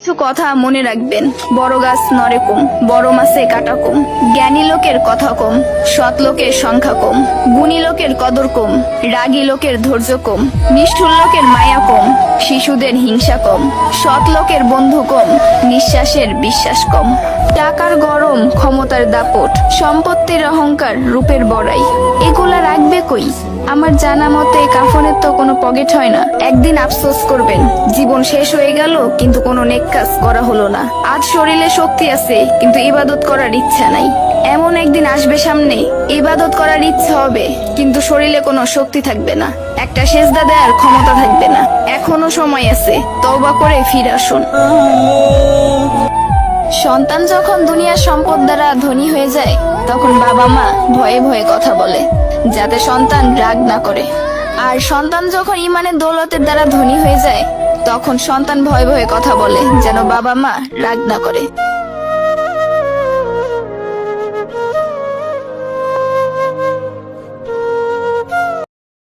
কিছু কথা মনে রাখবেন। বড় গাছ নড়ে কম, বড় মাছে কাটা কম। জ্ঞানী লোকের কথা কম, সৎ লোকের সংখ্যা কম। গুণী লোকের কদর কম, রাগী লোকের ধৈর্য কম। নিষ্ঠুর লোকের মায়া কম, শিশুদের হিংসা কম। সৎ লোকের বন্ধু কম, নিঃশ্বাসের বিশ্বাস কম। টাকার গরম, ক্ষমতার দাপট, সম্পত্তির অহংকার, রূপের বড়াই, এগুলা রাখবে কই? আমার জানা মতে কাফনের তো কোনো পকেট হয় না। একদিন আফসোস করবেন, জীবন শেষ হয়ে গেল কিন্তু কোনো নেক কাজ করা হলো না। আজ শরীরে শক্তি আছে কিন্তু ইবাদত করার ইচ্ছা নাই। এমন একদিন আসবে সামনে, ইবাদত করার ইচ্ছা হবে কিন্তু শরীরে কোনো শক্তি থাকবে না, একটা সেজদা দেওয়ার ক্ষমতা থাকবে না। এখনো সময় আছে, তওবা করে ফিরে আসুন। সন্তান যখন দুনিয়ার সম্পদ দ্বারা ধনী হয়ে যায়, তখন বাবা মা ভয়ে ভয়ে কথা বলে যাতে সন্তান রাগ না করে। আর সন্তান যখন ইমানের দৌলতের দ্বারা ধনী হয়ে যায়, তখন সন্তান ভয়ে ভয়ে কথা বলে যেন বাবা মা রাগ না করে।